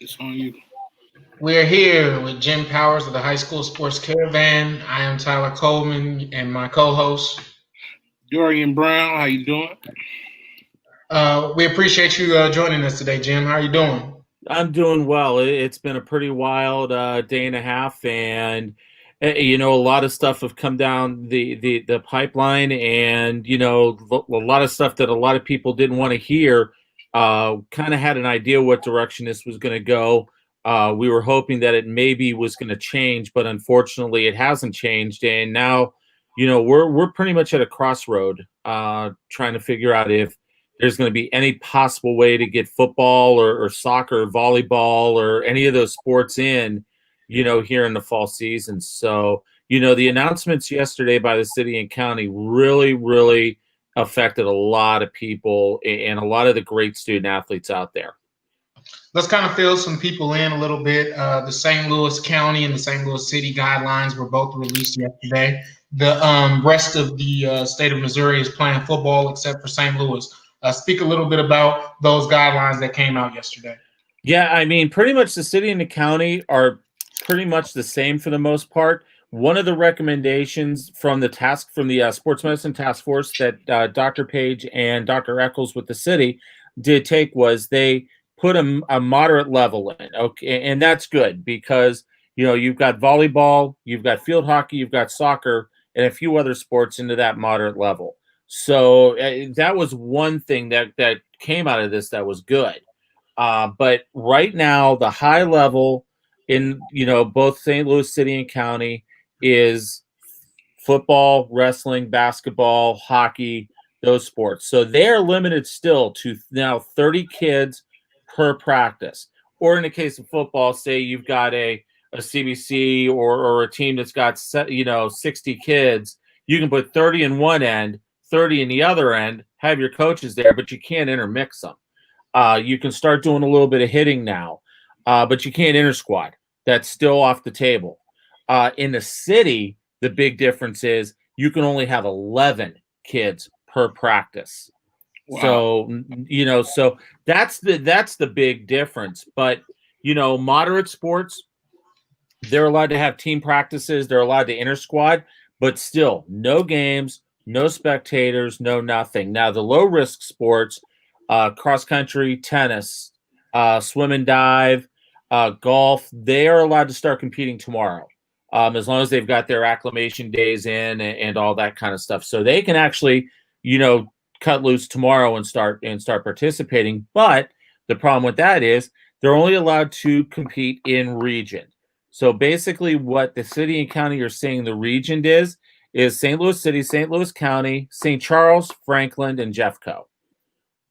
It's on you. We're here with Jim Powers of the High School Sports Caravan. I am Tyler Coleman and my co-host. Dorian Brown, how you doing? We appreciate you joining us today, Jim. How are you doing? I'm doing well. It's been a pretty wild day and a half, and a lot of stuff have come down the pipeline, and a lot of stuff that a lot of people didn't want to hear. Kind of had an idea what direction this was going to go. We were hoping that it maybe was going to change, but unfortunately, it hasn't changed, and now, we're pretty much at a crossroad, trying to figure out if there's going to be any possible way to get football or soccer or volleyball or any of those sports in, here in the fall season. So, the announcements yesterday by the city and county really, really affected a lot of people and a lot of the great student athletes out there. Let's kind of fill some people in a little bit. The St. Louis County and the St. Louis City guidelines were both released yesterday. The rest of the state of Missouri is playing football except for St. Louis. Speak a little bit about those guidelines that came out yesterday. Yeah, I mean, pretty much the city and the county are pretty much the same for the most part. One of the recommendations from the sports medicine task force that Dr. Page and Dr. Eccles with the city did take was they put a moderate level in. Okay, and that's good because you've got volleyball, you've got field hockey, you've got soccer, and a few other sports into that moderate level. So that was one thing that came out of this that was good. But right now, the high level in both St. Louis City and County is football, wrestling, basketball, hockey, those sports. So they are limited still to now 30 kids per practice. Or in the case of football, say you've got a CBC or a team that's got 60 kids, you can put 30 in one end, 30 in the other end, have your coaches there, but you can't intermix them. You can start doing a little bit of hitting now, but you can't inter-squad. That's still off the table. In the city, the big difference is you can only have 11 kids per practice. Wow. So that's the big difference. But moderate sports, they're allowed to have team practices. They're allowed to inter-squad, but still no games, no spectators, no nothing. Now, the low-risk sports, cross country, tennis, swim and dive, golf, they are allowed to start competing tomorrow, as long as they've got their acclimation days in and all that kind of stuff. So they can actually, cut loose tomorrow and start participating. But the problem with that is they're only allowed to compete in region. So basically what the city and county are saying the region is St. Louis City, St. Louis County, St. Charles, Franklin, and Jeffco.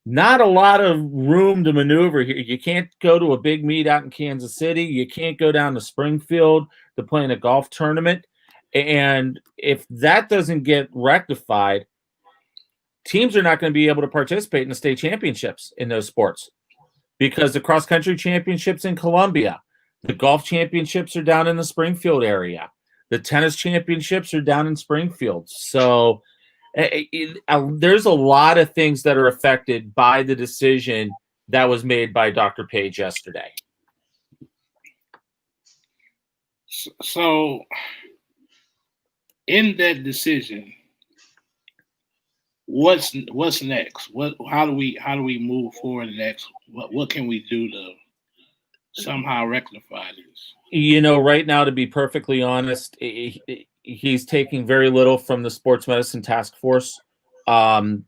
Not a lot of room to maneuver here. You can't go to a big meet out in Kansas City. You can't go down to Springfield to play in a golf tournament. And if that doesn't get rectified, teams are not going to be able to participate in the state championships in those sports because the cross-country championships in Columbia, the golf championships are down in the Springfield area. The tennis championships are down in Springfield. So there's a lot of things that are affected by the decision that was made by Dr. Page yesterday. So in that decision, what's next? How do we move forward next? What can we do to somehow rectify this? Right now, to be perfectly honest, he's taking very little from the sports medicine task force.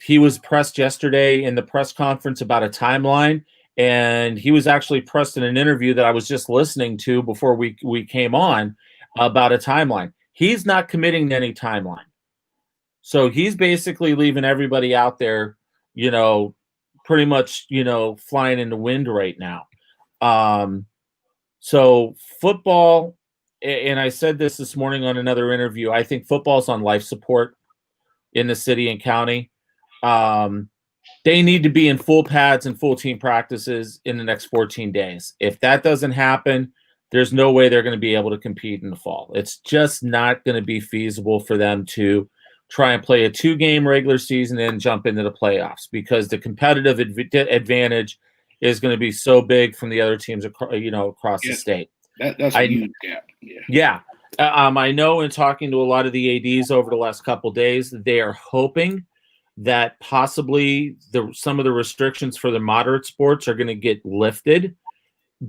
He was pressed yesterday in the press conference about a timeline, and he was actually pressed in an interview that I was just listening to before we came on about a timeline. He's not committing to any timeline. So he's basically leaving everybody out there, pretty much, flying in the wind right now. So football, and I said this morning on another interview, I think football's on life support in the city and county. They need to be in full pads and full team practices in the next 14 days. If that doesn't happen, there's no way they're going to be able to compete in the fall. It's just not going to be feasible for them to try and play a 2-game regular season and jump into the playoffs because the competitive advantage is going to be so big from the other teams, across the Yeah. state. That's a huge gap. Yeah. Yeah. I know in talking to a lot of the ADs over the last couple of days, they are hoping that possibly some of the restrictions for the moderate sports are going to get lifted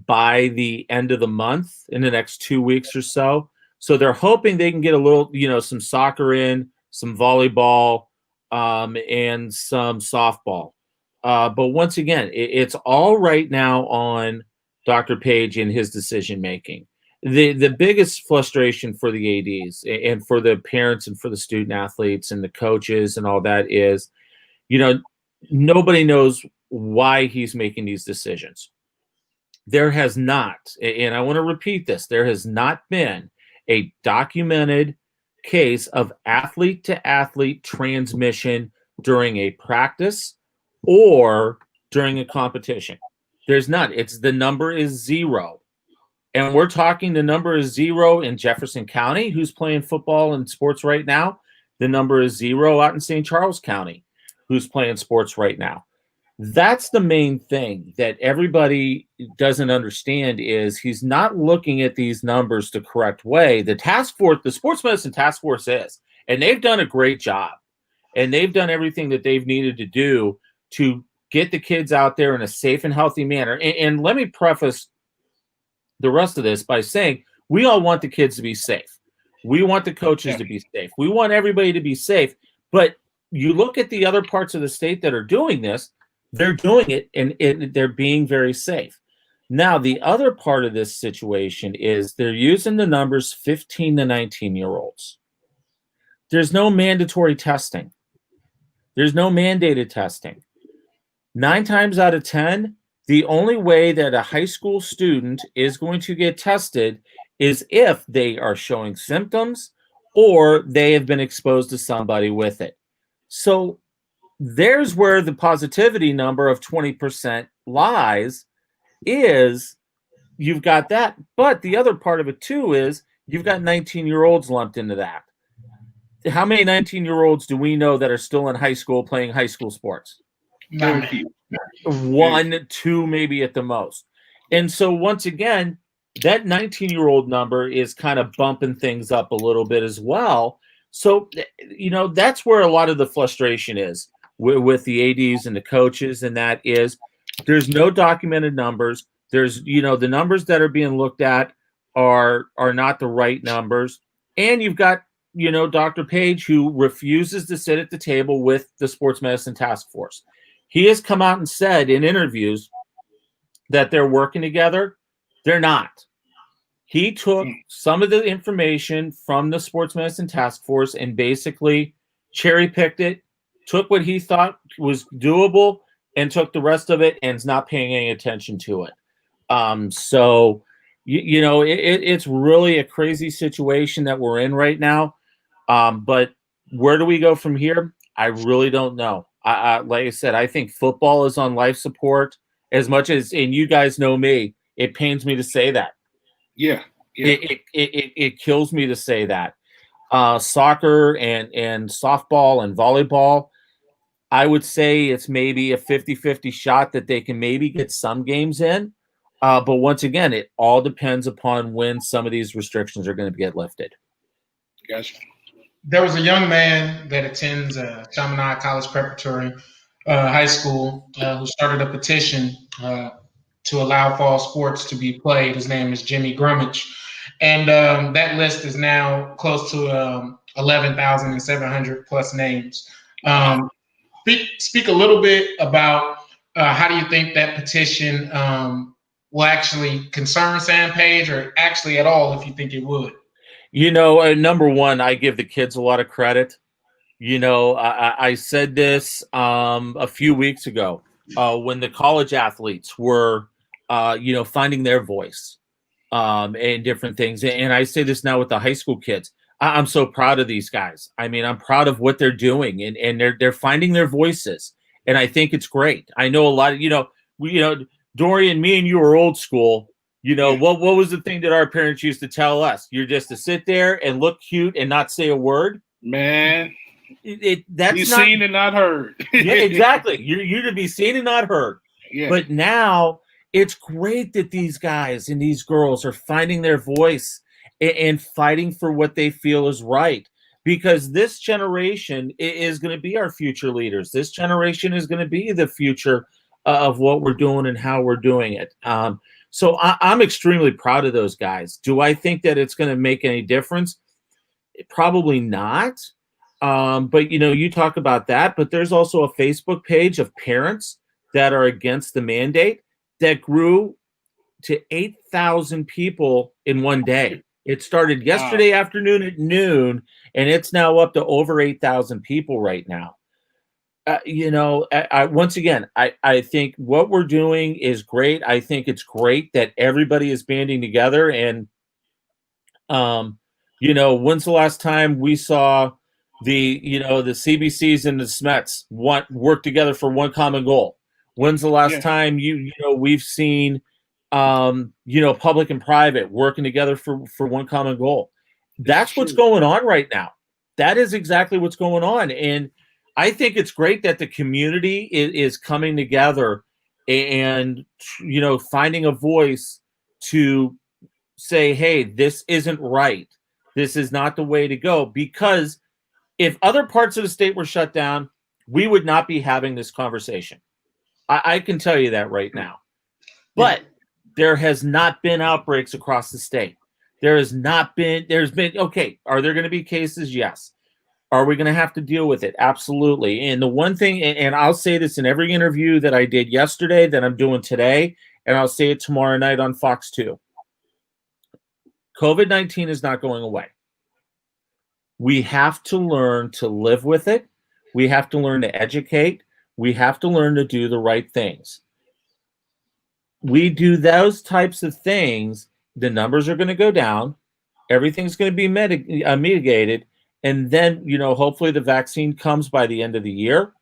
by the end of the month in the next 2 weeks or so. So they're hoping they can get a little, some soccer in, some volleyball, and some softball. But once again, it's all right now on Dr. Page and his decision making. The biggest frustration for the ADs and for the parents and for the student athletes and the coaches and all that is, nobody knows why he's making these decisions. There has not, and I want to repeat this, there has not been a documented case of athlete to athlete transmission during a practice or during a competition. There's none. The number is 0. And we're talking the number is 0 in Jefferson County, who's playing football and sports right now. The number is 0 out in St. Charles County, who's playing sports right now. That's the main thing that everybody doesn't understand is he's not looking at these numbers the correct way. The task force, the sports medicine task force is, and they've done a great job. And they've done everything that they've needed to do to get the kids out there in a safe and healthy manner. And let me preface the rest of this by saying we all want the kids to be safe. We want the coaches to be safe. We want everybody to be safe. But you look at the other parts of the state that are doing this, they're doing it and they're being very safe. Now, the other part of this situation is they're using the numbers 15 to 19-year-olds. There's no mandatory testing. There's no mandated testing. 9 times out of 10, the only way that a high school student is going to get tested is if they are showing symptoms or they have been exposed to somebody with it. So there's where the positivity number of 20% lies, is you've got that. But the other part of it too is you've got 19-year-olds lumped into that. How many 19-year-olds do we know that are still in high school playing high school sports? Not 1, 2, maybe at the most. And so once again, that 19-year-old number is kind of bumping things up a little bit as well. So, that's where a lot of the frustration is with the ADs and the coaches, and that is there's no documented numbers. There's, the numbers that are being looked at are not the right numbers. And you've got, Dr. Page, who refuses to sit at the table with the sports medicine task force. He has come out and said in interviews that they're working together. They're not. He took some of the information from the sports medicine task force and basically cherry picked it, took what he thought was doable and took the rest of it and is not paying any attention to it. It's really a crazy situation that we're in right now. But where do we go from here? I really don't know. Like I said, I think football is on life support as much as, and you guys know me, it pains me to say that. Yeah. It kills me to say that. Soccer and softball and volleyball, I would say it's maybe a 50-50 shot that they can maybe get some games in. But once again, it all depends upon when some of these restrictions are going to get lifted. Gotcha. There was a young man that attends Chaminade College Preparatory High School who started a petition to allow fall sports to be played. His name is Jimmy Grummage. And that list is now close to 11,700 plus names. Speak a little bit about how do you think that petition will actually concern Sam Page, or actually at all, if you think it would? Number one, I give the kids a lot of credit. I said this a few weeks ago when the college athletes were, finding their voice and different things. And I say this now with the high school kids. I'm so proud of these guys. I mean, I'm proud of what they're doing, and they're finding their voices. And I think it's great. I know a lot of, Dorian, me and you are old school. What was the thing that our parents used to tell us? You're just to sit there and look cute and not say a word. Man, that's seen and not heard. Yeah, exactly. You're to be seen and not heard. Yeah. But now it's great that these guys and these girls are finding their voice and fighting for what they feel is right. Because this generation is going to be our future leaders. This generation is going to be the future of what we're doing and how we're doing it. So I'm extremely proud of those guys. Do I think that it's going to make any difference? Probably not. But you talk about that, but there's also a Facebook page of parents that are against the mandate that grew to 8,000 people in one day. It started yesterday afternoon at noon, and it's now up to over 8,000 people right now. Once again, I think what we're doing is great. I think it's great that everybody is banding together. And, when's the last time we saw the CBCs and the SMETs work together for one common goal? When's the last time we've seen public and private working together for one common goal? That's what's going on right now. That is exactly what's going on. And I think it's great that the community is coming together and, finding a voice to say, hey, this isn't right. This is not the way to go. Because if other parts of the state were shut down, we would not be having this conversation. I can tell you that right now. But there has not been outbreaks across the state. There's been, okay, are there going to be cases? Yes. Are we going to have to deal with it? Absolutely. And the one thing, and I'll say this in every interview that I did yesterday, that I'm doing today, and I'll say it tomorrow night on Fox 2. COVID-19 is not going away. We have to learn to live with it. We have to learn to educate. We have to learn to do the right things. We do those types of things, the numbers are going to go down. Everything's going to be mitigated. And then, hopefully the vaccine comes by the end of the year.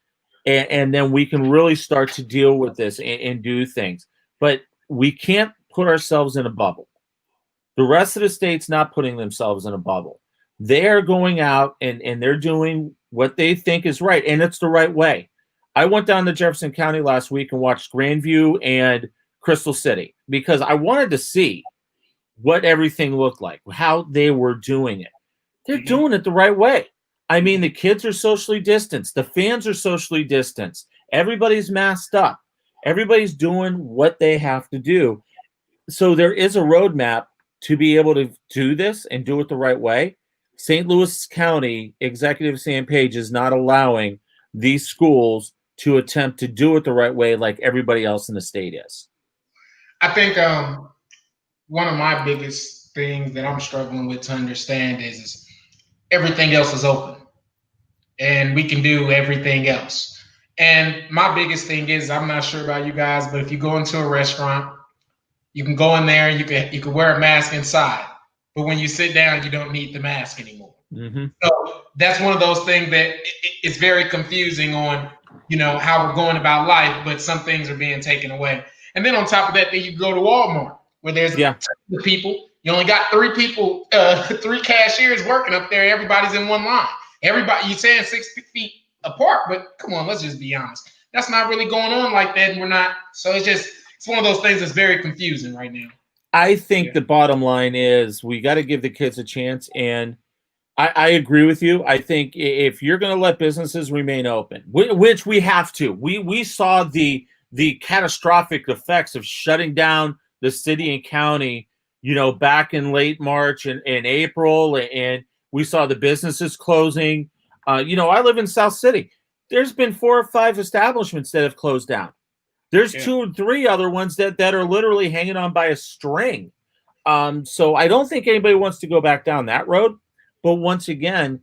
And then we can really start to deal with this and do things. But we can't put ourselves in a bubble. The rest of the state's not putting themselves in a bubble. They're going out and they're doing what they think is right. And it's the right way. I went down to Jefferson County last week and watched Grandview and Crystal City because I wanted to see what everything looked like, how they were doing it. They're doing it the right way. I mean, the kids are socially distanced. The fans are socially distanced. Everybody's masked up. Everybody's doing what they have to do. So there is a roadmap to be able to do this and do it the right way. St. Louis County Executive Sam Page is not allowing these schools to attempt to do it the right way like everybody else in the state is. I think one of my biggest things that I'm struggling with to understand is everything else is open and we can do everything else. And my biggest thing is, I'm not sure about you guys, but if you go into a restaurant, you can go in there and you can wear a mask inside. But when you sit down, you don't need the mask anymore. Mm-hmm. So that's one of those things that it's very confusing on, how we're going about life, but some things are being taken away. And then on top of that, then you go to Walmart where there's the people. You only got 3 people, 3 cashiers working up there. Everybody's in one line. Everybody, you're saying 6 feet apart, but come on, let's just be honest. That's not really going on like that. And we're not. So it's one of those things that's very confusing right now. I think the bottom line is we got to give the kids a chance. And I agree with you. I think if you're going to let businesses remain open, which we have to, we saw the catastrophic effects of shutting down the city and county, back in late March and April, and we saw the businesses closing. I live in South City. There's been 4 or 5 establishments that have closed down. There's 2 or 3 other ones that are literally hanging on by a string. So I don't think anybody wants to go back down that road. But once again,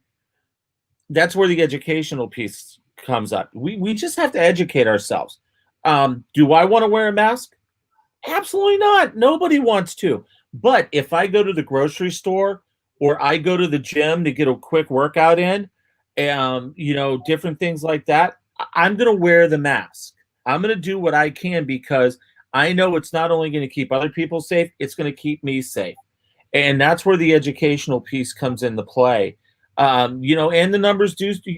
that's where the educational piece comes up. We just have to educate ourselves. Do I want to wear a mask? Absolutely not. Nobody wants to. But if I go to the grocery store or I go to the gym to get a quick workout in, different things like that, I'm going to wear the mask. I'm going to do what I can because I know it's not only going to keep other people safe, it's going to keep me safe. And that's where the educational piece comes into play. And the numbers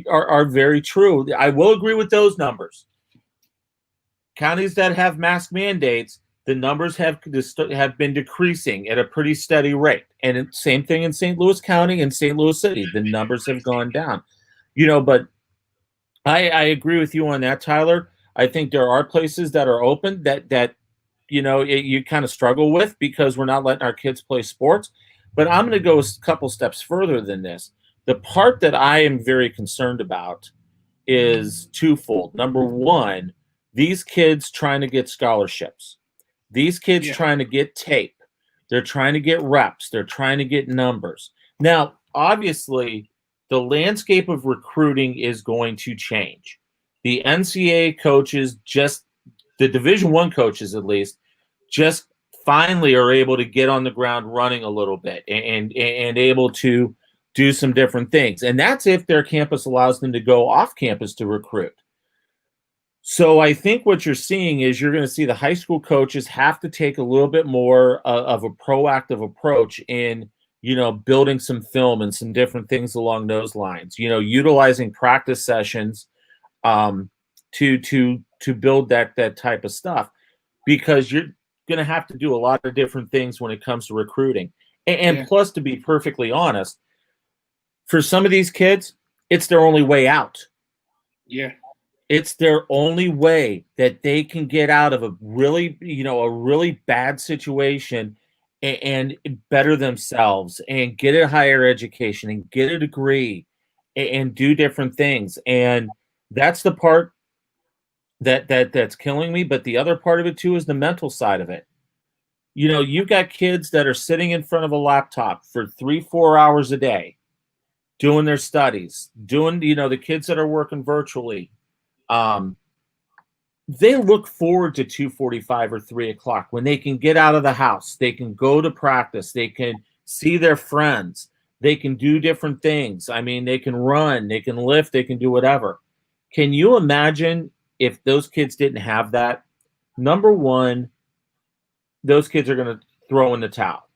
are very true. I will agree with those numbers. counties that have mask mandates, the numbers have been decreasing at a pretty steady rate. And same thing in St. Louis County and St. Louis City, the numbers have gone down. But I agree with you on that, Tyler. I think there are places that are open that you kind of struggle with because we're not letting our kids play sports. But I'm going to go a couple steps further than this. The part that I am very concerned about is twofold. Number one, these kids trying to get scholarships. These kids trying to get tape. They're trying to get reps. They're trying to get numbers. Now, obviously, the landscape of recruiting is going to change. The NCAA coaches, the Division I coaches at least, just finally are able to get on the ground running a little bit and able to do some different things. And that's if their campus allows them to go off campus to recruit. So I think what you're seeing is you're going to see the high school coaches have to take a little bit more of a proactive approach in, building some film and some different things along those lines, utilizing practice sessions to build that type of stuff, because you're going to have to do a lot of different things when it comes to recruiting. And plus, to be perfectly honest, for some of these kids, it's their only way out. Yeah. It's their only way that they can get out of a really bad situation and better themselves and get a higher education and get a degree and do different things. And that's the part that's killing me. But the other part of it too is the mental side of it. You've got kids that are sitting in front of a laptop for 3-4 hours a day, doing their studies, doing, the kids that are working virtually. They look forward to 2:45 or 3 o'clock when they can get out of the house. They can go to practice. They can see their friends. They can do different things. I mean, they can run, they can lift, they can do whatever. Can you imagine if those kids didn't have that? Number one, those kids are going to throw in the towel.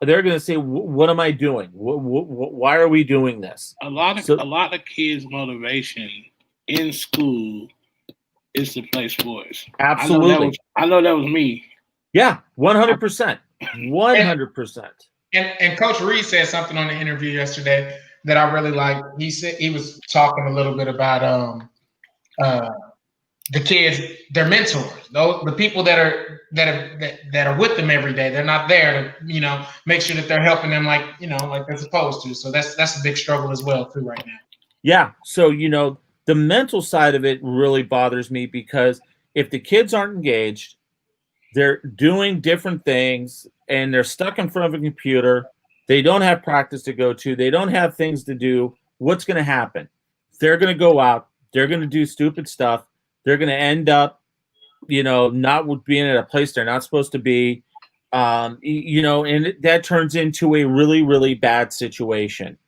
They're going to say, "What am I doing? Why are we doing this?" A lot of kids' motivation in school is to play sports. Absolutely. I know that was me. Yeah, 100%. 100%. And Coach Reed said something on the interview yesterday that I really liked. He said he was talking a little bit about the kids, their mentors, the people that are with them every day. They're not there to make sure that they're helping them like they're supposed to. So that's a big struggle as well too right now. Yeah. So the mental side of it really bothers me, because if the kids aren't engaged, they're doing different things and they're stuck in front of a computer. They don't have practice to go to. They don't have things to do. What's going to happen? They're going to go out. They're going to do stupid stuff. They're going to end up, not being at a place they're not supposed to be, and that turns into a really, really bad situation.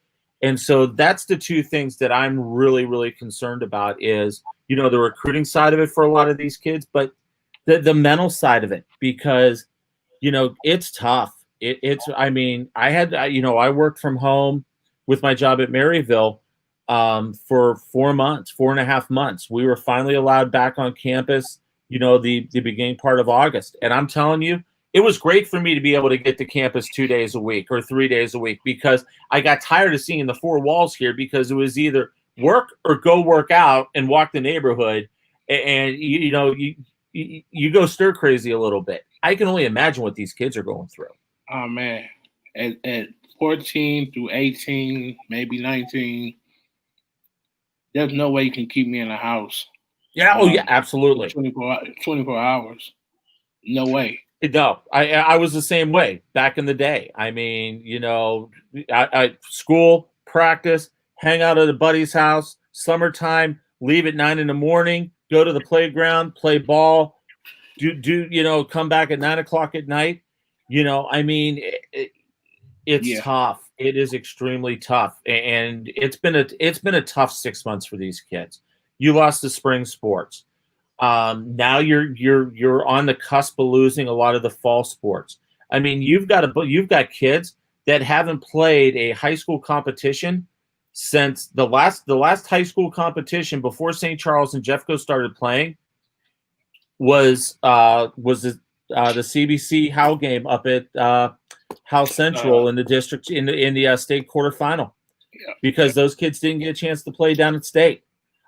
And so that's the two things that I'm really, really concerned about is, the recruiting side of it for a lot of these kids, but the mental side of it, because, it's tough. I worked from home with my job at Maryville for 4.5 months. We were finally allowed back on campus, the beginning part of August. And I'm telling you, it was great for me to be able to get to campus 2 days a week or 3 days a week, because I got tired of seeing the four walls here, because it was either work or go work out and walk the neighborhood. And, you go stir crazy a little bit. I can only imagine what these kids are going through. Oh, man. At 14 through 18, maybe 19, there's no way you can keep me in the house. Yeah. Oh, yeah, absolutely. 24 hours. No way. No, I was the same way back in the day. I mean, I school, practice, hang out at a buddy's house, summertime, leave at 9 a.m, go to the playground, play ball, come back at 9 o'clock at night. It's tough. It is extremely tough. And it's been a tough 6 months for these kids. You lost the spring sports. Now you're on the cusp of losing a lot of the fall sports. I mean, you've got kids that haven't played a high school competition since the last high school competition before St. Charles and Jeffco started playing. was the CBC Howe game up at Howe Central in the district in the state quarterfinal, because those kids didn't get a chance to play down at state.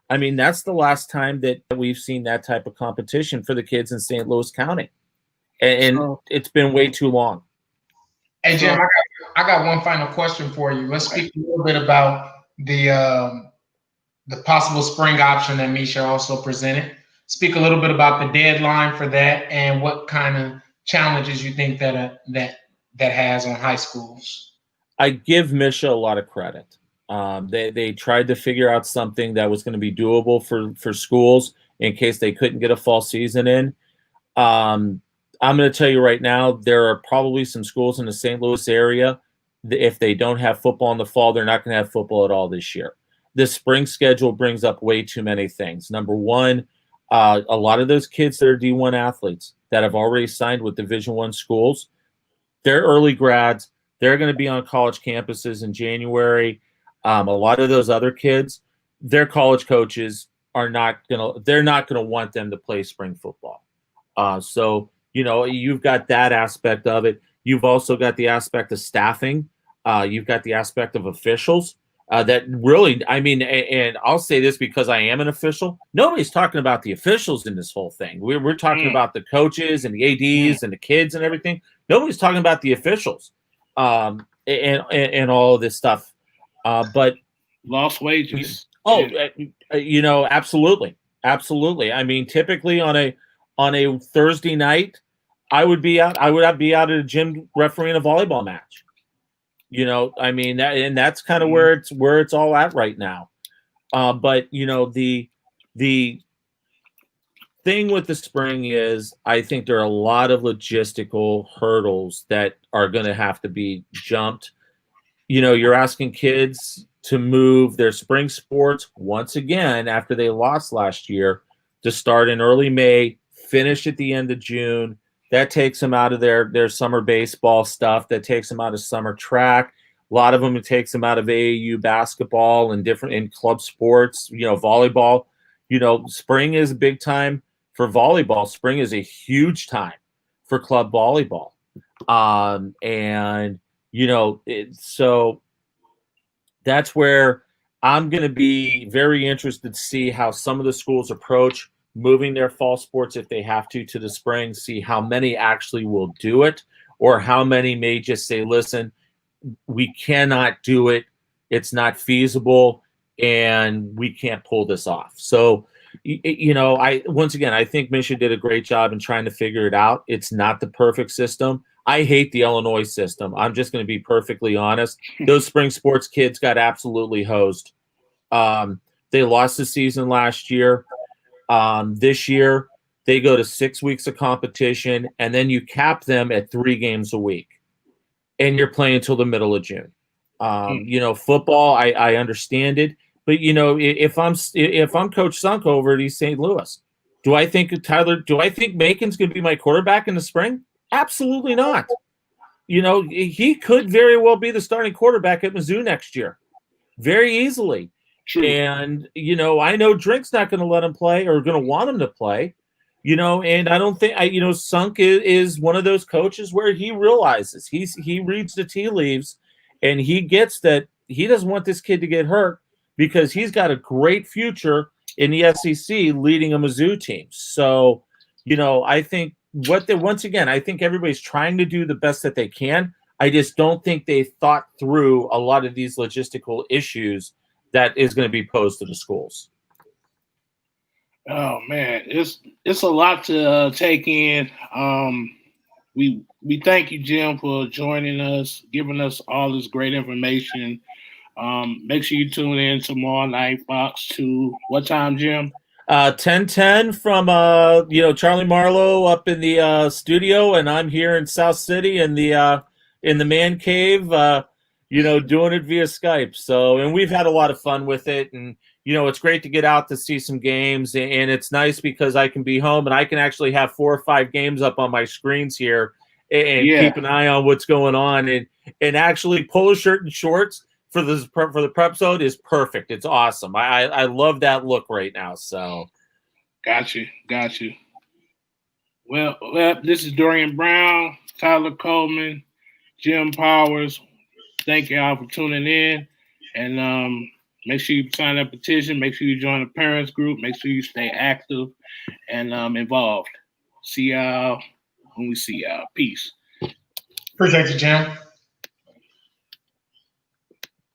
I mean, that's the last time that we've seen that type of competition for the kids in St. Louis County, and it's been way too long. Hey Jim, I got one final question for you. Let's speak a little bit about the possible spring option that Misha also presented. Speak a little bit about the deadline for that and what kind of challenges you think that has on high schools. I give Misha a lot of credit. They tried to figure out something that was going to be doable for schools in case they couldn't get a fall season in. I'm going to tell you right now, there are probably some schools in the St. Louis area, if they don't have football in the fall, they're not going to have football at all this year. This spring schedule brings up way too many things. Number one, a lot of those kids that are D1 athletes that have already signed with Division I schools, they're early grads. They're going to be on college campuses in January. A lot of those other kids, their college coaches they're not going to want them to play spring football. So, you've got that aspect of it. You've also got the aspect of staffing. You've got the aspect of officials. That really, I mean, and I'll say this because I am an official. Nobody's talking about the officials in this whole thing. We're talking about the coaches and the ADs and the kids and everything. Nobody's talking about the officials and all of this stuff. But lost wages. Absolutely. I mean, typically on a Thursday night, I would be out at a gym refereeing a volleyball match. I mean, that's kind of where it's all at right now. But the thing with the spring is, I think there are a lot of logistical hurdles that are going to have to be jumped. You're asking kids to move their spring sports once again after they lost last year to start in early May, finish at the end of June. That takes them out of their summer baseball stuff. That takes them out of summer track. A lot of them, it takes them out of AAU basketball and in club sports, volleyball. Spring is a big time for volleyball. Spring is a huge time for club volleyball. So that's where I'm going to be very interested to see how some of the schools approach moving their fall sports if they have to the spring, see how many actually will do it, or how many may just say, listen, we cannot do it. It's not feasible and we can't pull this off. So, I think Misha did a great job in trying to figure it out. It's not the perfect system. I hate the Illinois system. I'm just going to be perfectly honest. Those spring sports kids got absolutely hosed. They lost the season last year. This year, they go to 6 weeks of competition, and then you cap them at 3 games a week, and you're playing until the middle of June. Football, I understand it, but if I'm Coach Sunk over at East St. Louis, do I think Macon's going to be my quarterback in the spring? Absolutely not. He could very well be the starting quarterback at Mizzou next year, very easily. True. And, I know Drink's not going to let him play or going to want him to play, and I don't think, Sunk is one of those coaches where he realizes he reads the tea leaves and he gets that he doesn't want this kid to get hurt because he's got a great future in the SEC leading a Mizzou team. So, I think I think everybody's trying to do the best that they can. I just don't think they thought through a lot of these logistical issues that is going to be posed to the schools. Oh man, it's a lot to take in. We thank you, Jim, for joining us, giving us all this great information. Make sure you tune in tomorrow night, Fox 2. What time, Jim? 10:10 from Charlie Marlowe up in the studio, and I'm here in South City in the man cave. Doing it via Skype. So, and we've had a lot of fun with it. And, it's great to get out to see some games. And it's nice because I can be home and I can actually have 4 or 5 games up on my screens here and keep an eye on what's going on. And actually polo shirt and shorts for the prep zone is perfect. It's awesome. I love that look right now. So. Got you. Well, this is Dorian Brown, Tyler Coleman, Jim Powers. Thank y'all for tuning in. And make sure you sign that petition. Make sure you join the parents group. Make sure you stay active and involved. See y'all when we see y'all. Peace. Appreciate you, Jim.